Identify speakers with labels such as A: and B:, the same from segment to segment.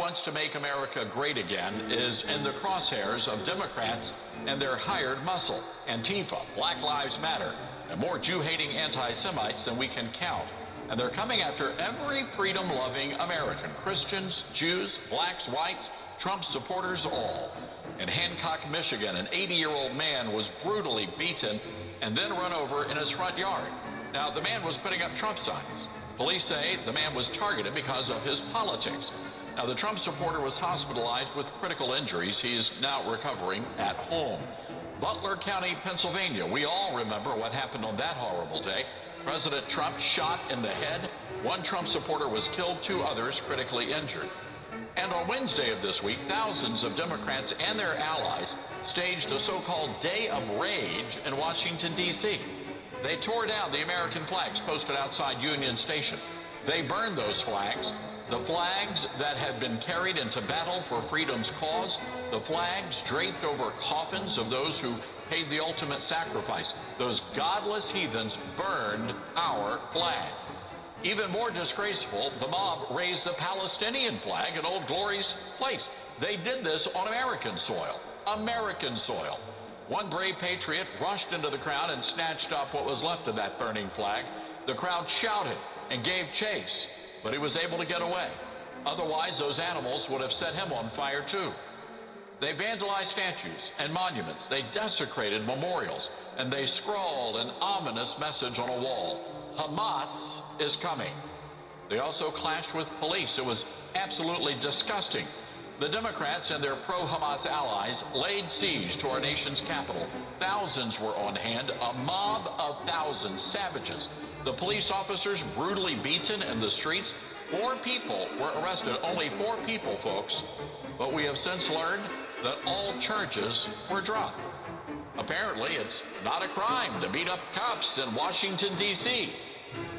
A: wants to make America great again is in the crosshairs of Democrats and their hired muscle, Antifa, Black Lives Matter, and more Jew-hating anti-Semites than we can count. And they're coming after every freedom-loving American, Christians, Jews, blacks, whites, Trump supporters, all. In Hancock, Michigan, an 80-year-old man was brutally beaten and then run over in his front yard. Now, the man was putting up Trump signs. Police say the man was targeted because of his politics. Now, the Trump supporter was hospitalized with critical injuries. He is now recovering at home. Butler County, Pennsylvania. We all remember what happened on that horrible day. President Trump shot in the head. One Trump supporter was killed, 2 others critically injured. And on Wednesday of this week, thousands of Democrats and their allies staged a so-called Day of Rage in Washington, D.C. They tore down the American flags posted outside Union Station. They burned those flags, the flags that had been carried into battle for freedom's cause, the flags draped over coffins of those who paid the ultimate sacrifice. Those godless heathens burned our flag. Even more disgraceful, the mob raised the Palestinian flag at Old Glory's place. They did this on American soil. American soil. One brave patriot rushed into the crowd and snatched up what was left of that burning flag. The crowd shouted and gave chase, but he was able to get away. Otherwise, those animals would have set him on fire too. They vandalized statues and monuments. They desecrated memorials, and they scrawled an ominous message on a wall. Hamas is coming. They also clashed with police. It was absolutely disgusting. The Democrats and their pro-Hamas allies laid siege to our nation's capital. Thousands were on hand, a mob of thousands, savages. The police officers brutally beaten in the streets. 4 people were arrested, only 4 people, folks. But we have since learned that all charges were dropped. Apparently, it's not a crime to beat up cops in Washington, D.C.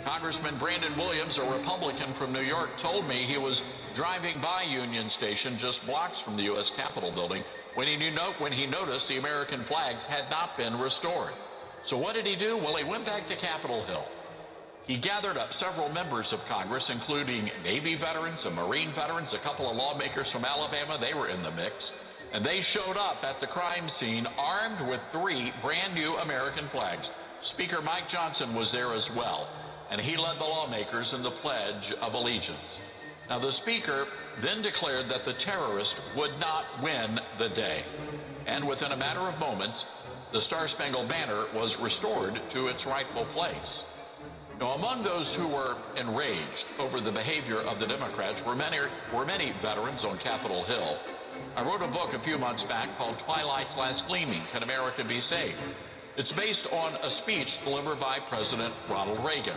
A: Congressman Brandon Williams, a Republican from New York, told me he was driving by Union Station just blocks from the U.S. Capitol building when he noticed the American flags had not been restored. So what did he do? Well, he went back to Capitol Hill. He gathered up several members of Congress, including Navy veterans and Marine veterans, a couple of lawmakers from Alabama. They were in the mix. And they showed up at the crime scene armed with 3 brand new American flags. Speaker Mike Johnson was there as well, and he led the lawmakers in the Pledge of Allegiance. Now, the Speaker then declared that the terrorist would not win the day. And within a matter of moments, the Star-Spangled Banner was restored to its rightful place. Now, among those who were enraged over the behavior of the Democrats were many veterans on Capitol Hill. I wrote a book a few months back called Twilight's Last Gleaming, Can America Be Saved? It's based on a speech delivered by President Ronald Reagan.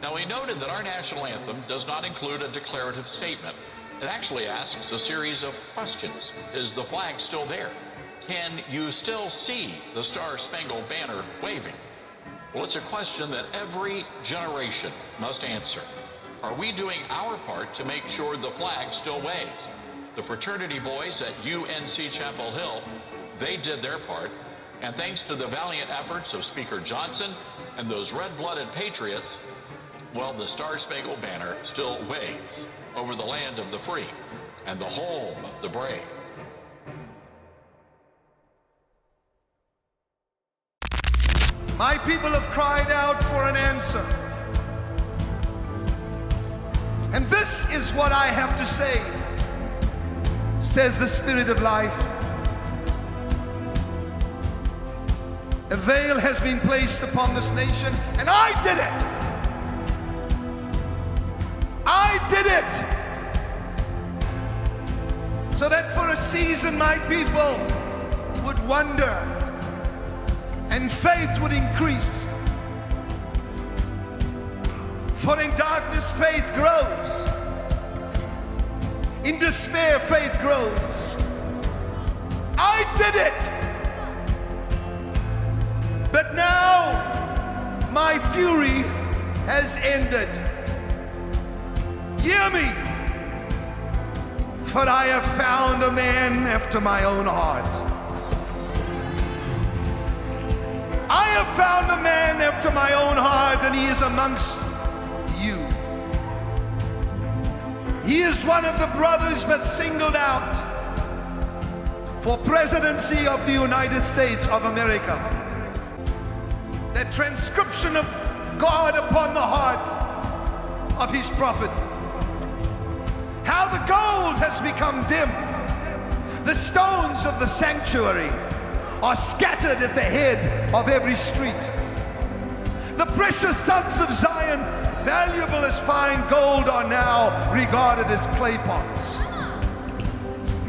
A: Now, he noted that our national anthem does not include a declarative statement. It actually asks a series of questions. Is the flag still there? Can you still see the Star-Spangled Banner waving? Well, it's a question that every generation must answer. Are we doing our part to make sure the flag still waves? The fraternity boys at UNC Chapel Hill, they did their part. And thanks to the valiant efforts of Speaker Johnson and those red-blooded patriots, well, the Star-Spangled Banner still waves over the land of the free and the home of the brave.
B: My people have cried out for an answer. And this is what I have to say, says the Spirit of life. A veil has been placed upon this nation, and I did it. I did it. So that for a season my people would wonder and faith would increase. For in darkness faith grows. In despair faith grows. I did it. But now my fury has ended. Hear me, for I have found a man after my own heart. I have found a man after my own heart, and he is amongst you. He is one of the brothers but singled out for presidency of the United States of America. That transcription of God upon the heart of his prophet. How the gold has become dim. The stones of the sanctuary are scattered at the head of every street. The precious sons of Zion, valuable as fine gold, are now regarded as clay pots.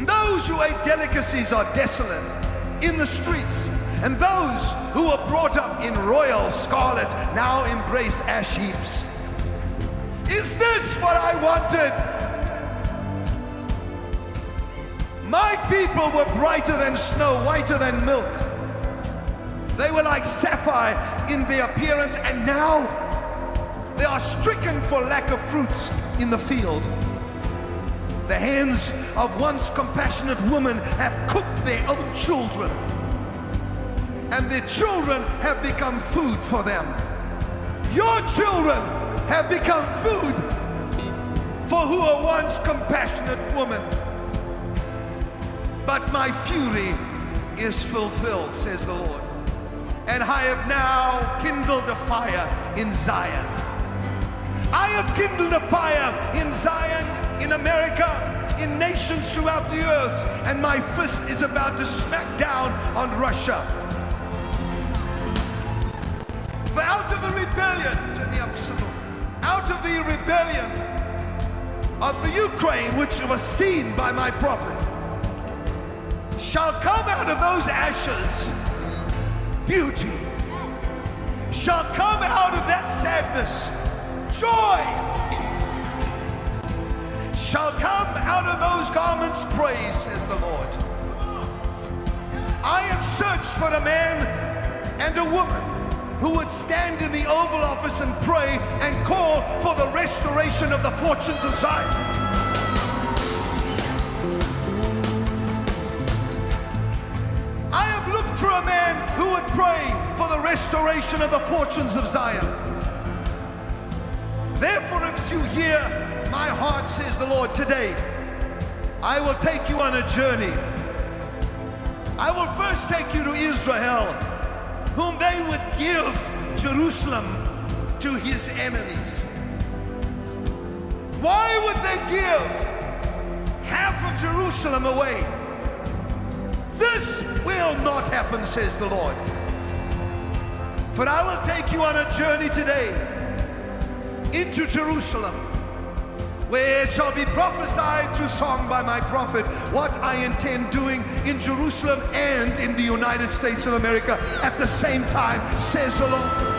B: Those who ate delicacies are desolate in the streets, and those who were brought up in royal scarlet now embrace ash heaps. Is this what I wanted? My people were brighter than snow, whiter than milk. They were like sapphire in their appearance, and now they are stricken for lack of fruits in the field. The hands of once compassionate women have cooked their own children, and their children have become food for them. Your children have become food for who were once compassionate women. But my fury is fulfilled, says the Lord. And I have now kindled a fire in Zion. I have kindled a fire in Zion, in America, in nations throughout the earth, and my fist is about to smack down on Russia. For out of the rebellion, turn me up just a little, out of the rebellion of the Ukraine, which was seen by my prophet, shall come out of those ashes beauty. Shall come out of that sadness joy. Shall come out of those garments praise, says the Lord. I have searched for a man and a woman who would stand in the Oval Office and pray and call for the restoration of the fortunes of Zion. I have looked for a man who would pray for the restoration of the fortunes of Zion. Therefore, as you hear my heart, says the Lord, today, I will take you on a journey. I will first take you to Israel, whom they would give Jerusalem to his enemies. Why would they give half of Jerusalem away? This will not happen, says the Lord. For I will take you on a journey today into Jerusalem, where it shall be prophesied through song by my prophet what I intend doing in Jerusalem and in the United States of America at the same time, says the Lord.